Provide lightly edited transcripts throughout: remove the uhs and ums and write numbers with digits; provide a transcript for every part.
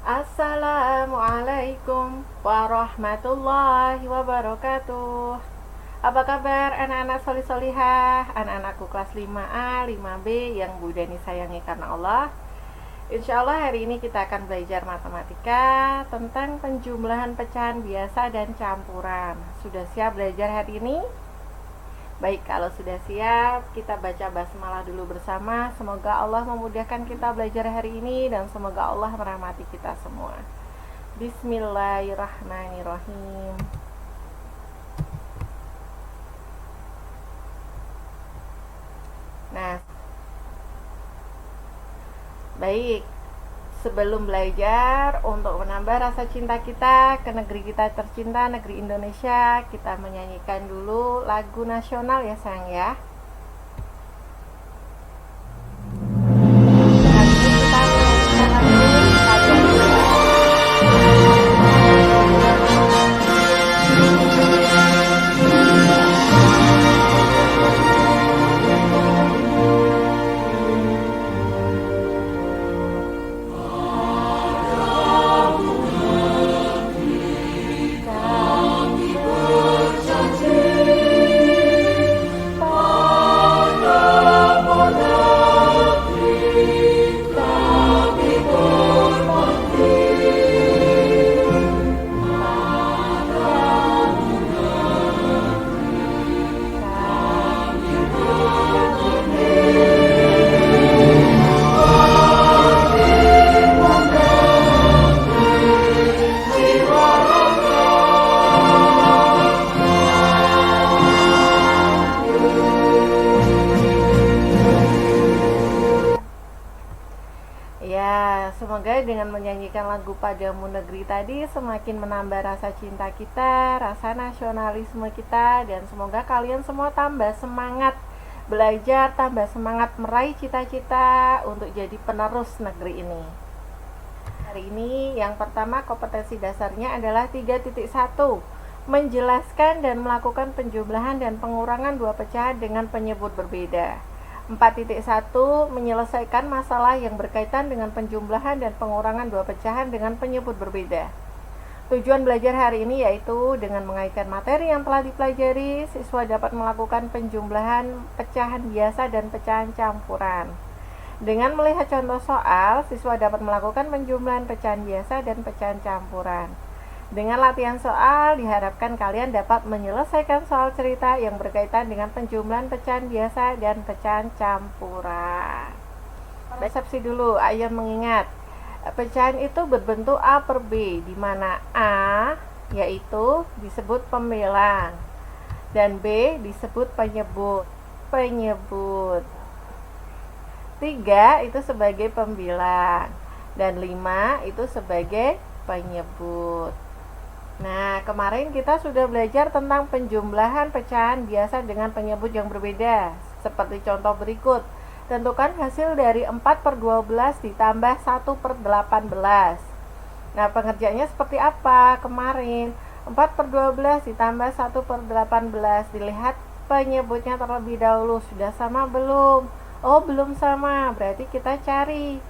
Assalamualaikum warahmatullahi wabarakatuh. Apa kabar anak-anak solih-solihah, anak-anakku kelas 5A, 5B yang Bu Dani sayangi karena Allah. Insya Allah hari ini kita akan belajar matematika tentang penjumlahan pecahan biasa dan campuran. Sudah siap belajar hari ini? Baik, kalau sudah siap, kita baca basmalah dulu bersama. Semoga Allah memudahkan kita belajar hari ini dan semoga Allah merahmati kita semua. Bismillahirrahmanirrahim. Nah, baik. Sebelum belajar, untuk menambah rasa cinta kita ke negeri kita tercinta, negeri Indonesia, kita menyanyikan dulu lagu nasional ya sayang ya. Semoga dengan menyanyikan lagu Padamu Negeri tadi semakin menambah rasa cinta kita, rasa nasionalisme kita, dan semoga kalian semua tambah semangat belajar, tambah semangat meraih cita-cita untuk jadi penerus negeri ini. Hari ini yang pertama kompetensi dasarnya adalah 3.1, menjelaskan dan melakukan penjumlahan dan pengurangan dua pecahan dengan penyebut berbeda. 4.1 menyelesaikan masalah yang berkaitan dengan penjumlahan dan pengurangan dua pecahan dengan penyebut berbeda. Tujuan belajar hari ini yaitu dengan mengaitkan materi yang telah dipelajari, siswa dapat melakukan penjumlahan pecahan biasa dan pecahan campuran. Dengan melihat contoh soal, siswa dapat melakukan penjumlahan pecahan biasa dan pecahan campuran. Dengan latihan soal, diharapkan kalian dapat menyelesaikan soal cerita yang berkaitan dengan penjumlahan pecahan biasa dan pecahan campuran. Persepsi dulu, ayo mengingat. Pecahan itu berbentuk A per B, di mana A yaitu disebut pembelang dan B disebut penyebut. 3 itu sebagai pembilang dan 5 itu sebagai penyebut. Nah, kemarin kita sudah belajar tentang penjumlahan pecahan biasa dengan penyebut yang berbeda. Seperti contoh berikut. Tentukan hasil dari 4 per 12 ditambah 1 per 18. Nah, pengerjaannya seperti apa kemarin? 4 per 12 ditambah 1 per 18. Dilihat penyebutnya terlebih dahulu. Sudah sama belum? Oh, belum sama. Berarti kita cari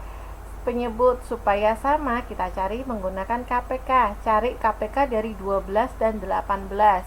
penyebut. Supaya sama, kita cari menggunakan KPK. Cari KPK dari 12 dan 18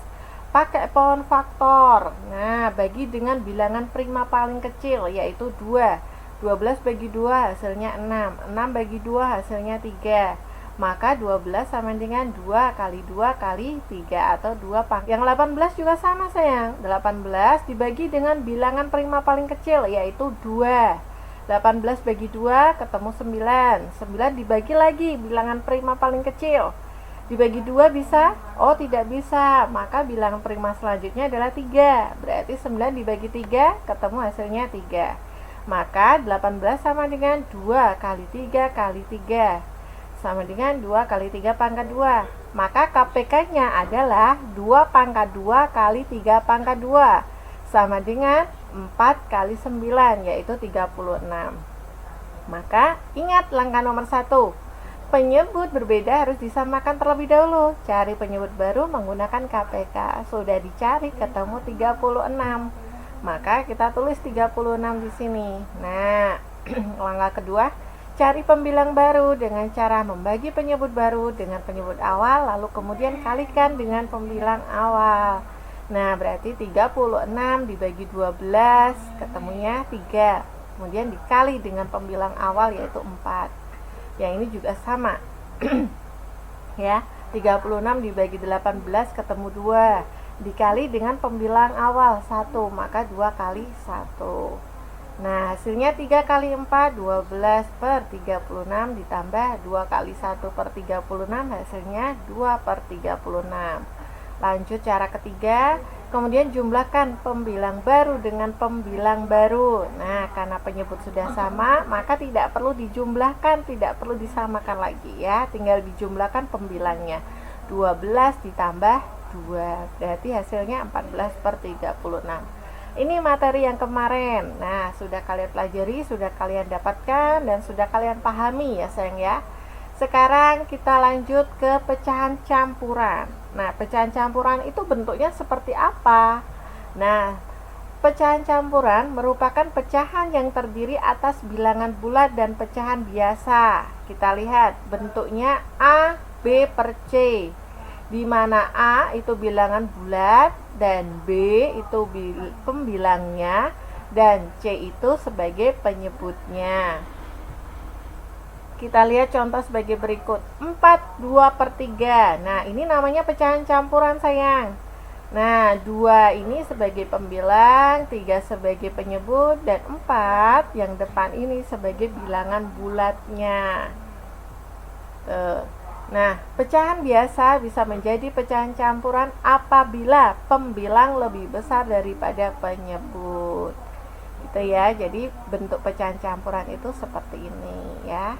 pakai pohon faktor. Nah, bagi dengan bilangan prima paling kecil yaitu 2. 12 bagi 2 hasilnya 6. 6 bagi 2 hasilnya 3. Maka 12 sama dengan 2 kali 2 kali 3 atau 2 pangkat. Yang 18 juga sama sayang. 18 dibagi dengan bilangan prima paling kecil yaitu 2. 18 bagi 2 ketemu 9. 9 dibagi lagi bilangan prima paling kecil. Dibagi 2 bisa? Oh, tidak bisa. Maka bilangan prima selanjutnya adalah 3. Berarti 9 dibagi 3 ketemu hasilnya 3. Maka 18 sama dengan 2 kali 3 kali 3. Sama dengan 2 kali 3 pangkat 2. Maka KPK-nya adalah 2 pangkat 2 kali 3 pangkat 2. Sama dengan 4 kali 9 yaitu 36. Maka ingat langkah nomor 1. Penyebut berbeda harus disamakan terlebih dahulu. Cari penyebut baru menggunakan KPK. Sudah dicari ketemu 36. Maka kita tulis 36 di sini. Nah, langkah kedua, Cari pembilang baru dengan cara membagi penyebut baru dengan penyebut awal, lalu kemudian kalikan dengan pembilang awal. Nah, berarti 36 dibagi 12, ketemunya 3. Kemudian dikali dengan pembilang awal yaitu 4. Yang ini juga sama. Ya, 36 dibagi 18 ketemu 2. Dikali dengan pembilang awal 1, maka 2 kali 1. Nah, hasilnya 3 kali 4, 12 per 36 ditambah 2 kali 1 per 36, hasilnya 2 per 36. Lanjut cara ketiga, kemudian jumlahkan pembilang baru dengan pembilang baru. Nah, karena penyebut sudah sama, maka tidak perlu dijumlahkan, tidak perlu disamakan lagi ya. Tinggal dijumlahkan pembilangnya. 12 ditambah 2, berarti hasilnya 14 per 36. Ini materi yang kemarin. Nah, sudah kalian pelajari, sudah kalian dapatkan, dan sudah kalian pahami ya sayang ya. Sekarang kita lanjut ke pecahan campuran. Nah, pecahan campuran itu bentuknya seperti apa? Nah, pecahan campuran merupakan pecahan yang terdiri atas bilangan bulat dan pecahan biasa. Kita lihat bentuknya A, B per C, di mana A itu bilangan bulat dan B itu pembilangnya dan C itu sebagai penyebutnya. Kita lihat contoh sebagai berikut. 4, 2 per 3. Nah, ini namanya pecahan campuran sayang. Nah, 2 ini sebagai pembilang, 3 sebagai penyebut, dan 4 yang depan ini sebagai bilangan bulatnya. Tuh. Nah, pecahan biasa bisa menjadi pecahan campuran apabila pembilang lebih besar daripada penyebut. Gitu ya. Jadi bentuk pecahan campuran itu seperti ini ya.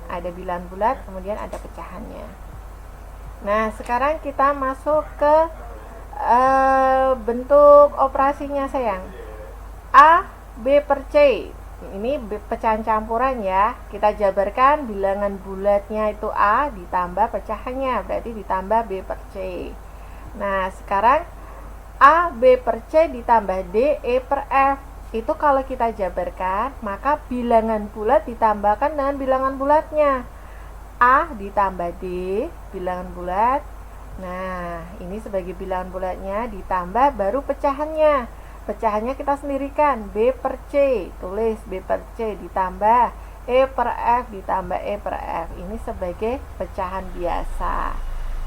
Ada bilangan bulat, kemudian ada pecahannya. Nah, sekarang kita masuk ke bentuk operasinya sayang. A, B per C. Ini pecahan campuran ya. Kita jabarkan bilangan bulatnya itu A ditambah pecahannya, berarti ditambah B per C. Nah, sekarang A, B per C ditambah D, E per F. Itu kalau kita jabarkan, maka bilangan bulat ditambahkan dengan bilangan bulatnya. A ditambah D, bilangan bulat. Nah, ini sebagai bilangan bulatnya ditambah baru pecahannya. Pecahannya kita sendirikan, B per C, tulis B per C ditambah E per F ditambah E per F. Ini sebagai pecahan biasa.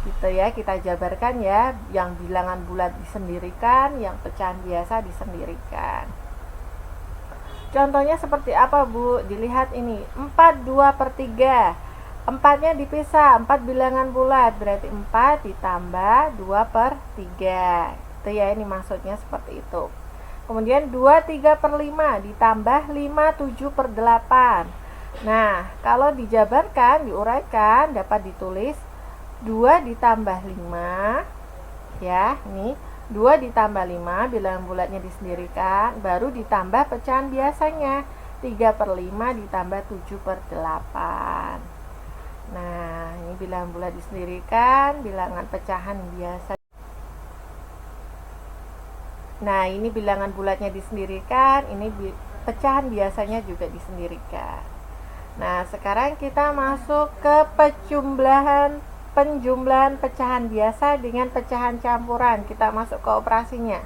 Gitu ya, kita jabarkan ya, yang bilangan bulat disendirikan, yang pecahan biasa disendirikan. Contohnya seperti apa Bu? Dilihat ini, 4, 2 per 3. 4-nya dipisah, 4 bilangan bulat, berarti 4 ditambah 2 per 3. Itu ya, ini maksudnya seperti itu. Kemudian 2, 3 per 5 ditambah 5, 7 per 8. Nah, kalau dijabarkan, diuraikan, dapat ditulis 2 ditambah 5. Ya, ini 2 ditambah 5, bilangan bulatnya disendirikan, baru ditambah pecahan biasanya, 3 per 5 ditambah 7 per 8. Nah, ini bilangan bulat disendirikan, bilangan pecahan biasa. Nah, ini bilangan bulatnya disendirikan, ini pecahan biasanya juga disendirikan. Nah, sekarang kita masuk ke penjumlahan pecahan biasa dengan pecahan campuran. Kita masuk ke operasinya.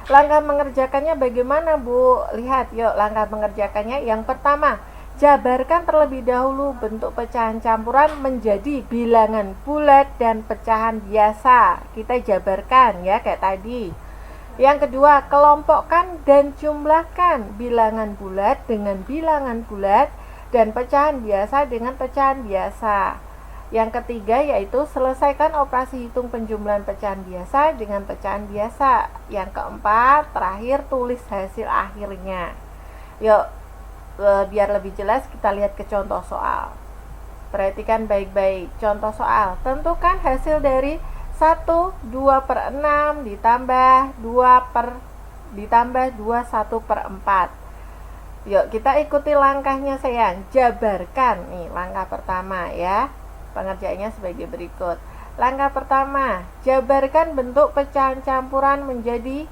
Langkah mengerjakannya bagaimana Bu? Lihat yuk langkah mengerjakannya. Yang pertama, jabarkan terlebih dahulu bentuk pecahan campuran menjadi bilangan bulat dan pecahan biasa. Kita jabarkan ya kayak tadi. Yang kedua, kelompokkan dan jumlahkan bilangan bulat dengan bilangan bulat dan pecahan biasa dengan pecahan biasa. Yang ketiga yaitu selesaikan operasi hitung penjumlahan pecahan biasa dengan pecahan biasa. Yang keempat, terakhir tulis hasil akhirnya. Yuk, biar lebih jelas kita lihat ke contoh soal. Perhatikan baik-baik contoh soal. Tentukan hasil dari 1, 2 per 6 ditambah 2 1 per 4. Yuk kita ikuti langkahnya sayang. Jabarkan nih langkah pertama ya. Pengerjaannya sebagai berikut. Langkah pertama, jabarkan bentuk pecahan campuran menjadi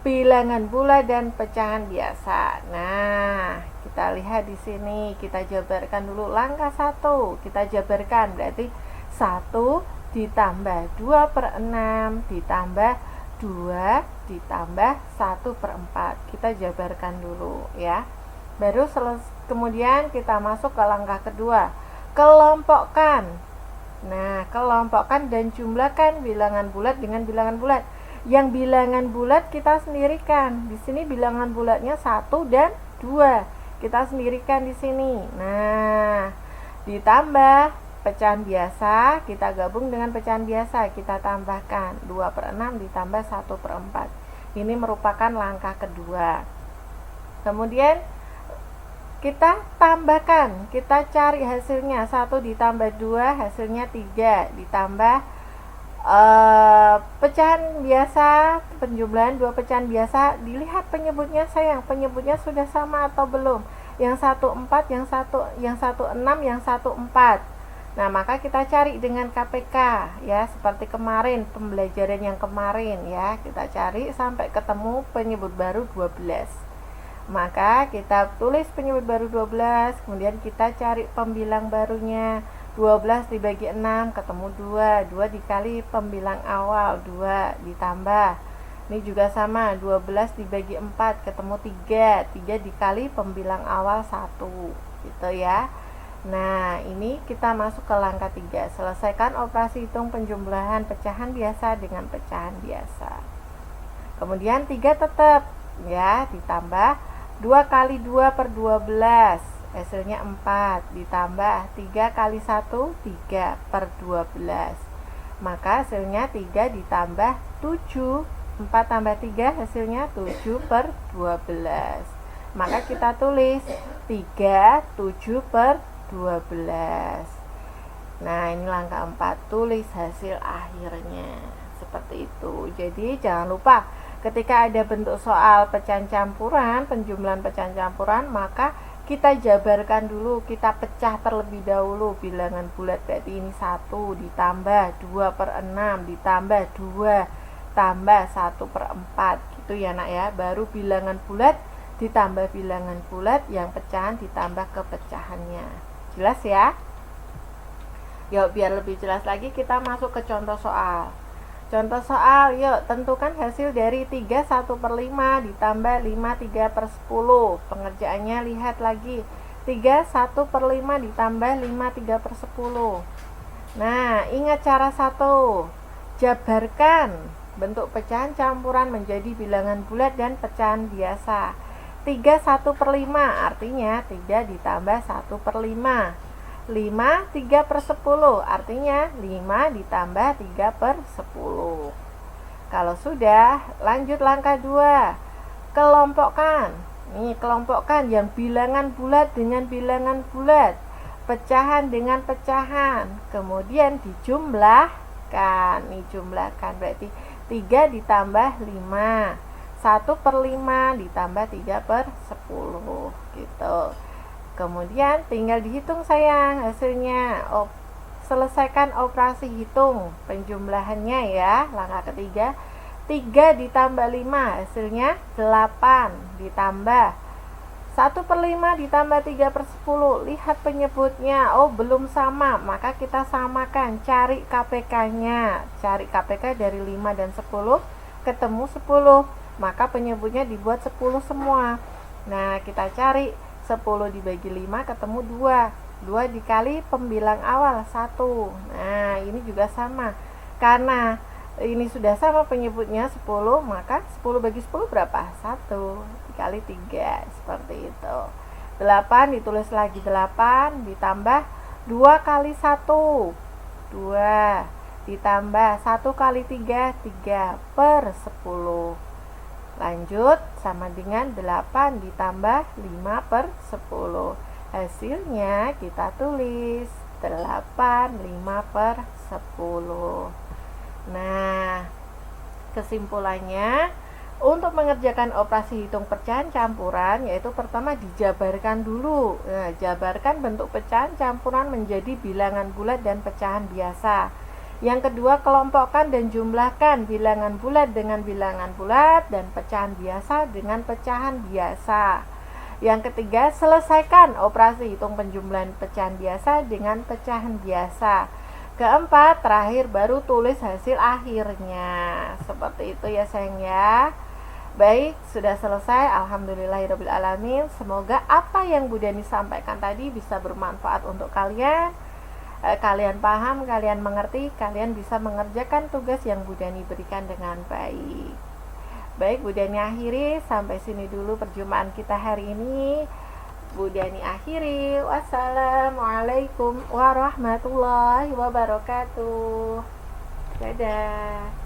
bilangan bulat dan pecahan biasa. Nah, kita lihat di sini, kita jabarkan dulu langkah 1. Kita jabarkan berarti 1 ditambah 2/6 ditambah 2 ditambah 1/4. Kita jabarkan dulu ya. Baru kemudian kita masuk ke langkah kedua. Kelompokkan. Nah, kelompokkan dan jumlahkan bilangan bulat dengan bilangan bulat. Yang bilangan bulat kita sendirikan. Di sini bilangan bulatnya 1 dan 2. Kita sendirikan di sini. Nah, ditambah pecahan biasa, kita gabung dengan pecahan biasa, kita tambahkan 2/6 ditambah 1/4. Ini merupakan langkah kedua. Kemudian kita tambahkan, kita cari hasilnya. 1 ditambah 2 hasilnya 3, ditambah pecahan biasa, penjumlahan 2 pecahan biasa. Dilihat penyebutnya sayang, penyebutnya sudah sama atau belum. Yang 1 4, yang satu 6, yang 1 4. Nah, maka kita cari dengan KPK ya, seperti kemarin, pembelajaran yang kemarin ya. Kita cari sampai ketemu penyebut baru 12. Maka kita tulis penyebut baru 12, kemudian kita cari pembilang barunya. 12 dibagi 6 ketemu 2, 2 dikali pembilang awal 2 ditambah. Ini juga sama, 12 dibagi 4 ketemu 3, 3 dikali pembilang awal 1 gitu ya. Nah, ini kita masuk ke langkah 3. Selesaikan operasi hitung penjumlahan pecahan biasa dengan pecahan biasa. Kemudian 3 tetap ya, ditambah 2 kali 2/12 hasilnya 4, ditambah 3 kali 1 3/12. Maka hasilnya 3 ditambah 7, 4 tambah 3 hasilnya 7/12. Maka kita tulis 3 7/12. Nah, ini langkah 4, tulis hasil akhirnya seperti itu. Jadi jangan lupa ketika ada bentuk soal pecahan campuran, penjumlahan pecahan campuran, maka kita jabarkan dulu, kita pecah terlebih dahulu bilangan bulat. Berarti ini 1 ditambah 2/6 ditambah 2 tambah 1/4 gitu ya nak ya. Baru bilangan bulat ditambah bilangan bulat, yang pecahan ditambah ke pecahannya. Jelas ya? Yuk, biar lebih jelas lagi kita masuk ke contoh soal. Contoh soal, yuk tentukan hasil dari 3 1/5 ditambah 5 3/10. Pengerjaannya lihat lagi, 3 1/5 ditambah 5 3/10. Nah, ingat cara 1. Jabarkan bentuk pecahan campuran menjadi bilangan bulat dan pecahan biasa. 3 1/5 artinya 3 ditambah 1/5. 5 3/10 artinya 5 ditambah 3/10. Kalau sudah, lanjut langkah 2. Kelompokkan. Nih, kelompokkan yang bilangan bulat dengan bilangan bulat, pecahan dengan pecahan, kemudian dijumlahkan. Nih, jumlahkan berarti 3 ditambah 5, 1/5 ditambah 3/10 gitu. Kemudian tinggal dihitung sayang hasilnya. Selesaikan operasi hitung penjumlahannya ya. Langkah ketiga, 3 ditambah 5 hasilnya 8, ditambah 1/5 ditambah 3/10. Lihat penyebutnya, oh belum sama, maka kita samakan. Cari KPK-nya. Cari KPK dari 5 dan 10 ketemu 10, maka penyebutnya dibuat 10 semua. Nah, kita cari 10 dibagi 5 ketemu 2, 2 dikali pembilang awal 1. Nah, ini juga sama. Karena ini sudah sama penyebutnya 10, maka 10 bagi 10 berapa? 1 dikali 3, seperti itu. 8 ditulis lagi 8 ditambah 2 kali 1 2 ditambah 1 kali 3 3/10. Lanjut sama dengan 8 ditambah 5/10. Hasilnya kita tulis 8 5/10. Nah, kesimpulannya untuk mengerjakan operasi hitung pecahan campuran, yaitu pertama dijabarkan dulu. Nah, jabarkan bentuk pecahan campuran menjadi bilangan bulat dan pecahan biasa. Yang kedua, kelompokkan dan jumlahkan bilangan bulat dengan bilangan bulat dan pecahan biasa dengan pecahan biasa. Yang ketiga, selesaikan operasi hitung penjumlahan pecahan biasa dengan pecahan biasa. Keempat, terakhir baru tulis hasil akhirnya. Seperti itu ya sayang ya. Baik, sudah selesai. Alhamdulillahirrabbilalamin. Semoga apa yang Bu Dani sampaikan tadi bisa bermanfaat untuk kalian. Kalian paham, kalian mengerti, kalian bisa mengerjakan tugas yang Bu Dani berikan dengan baik. Baik, Bu Dani akhiri. Sampai sini dulu perjumpaan kita hari ini. Bu Dani akhiri. Wassalamualaikum warahmatullahi wabarakatuh. Dadah.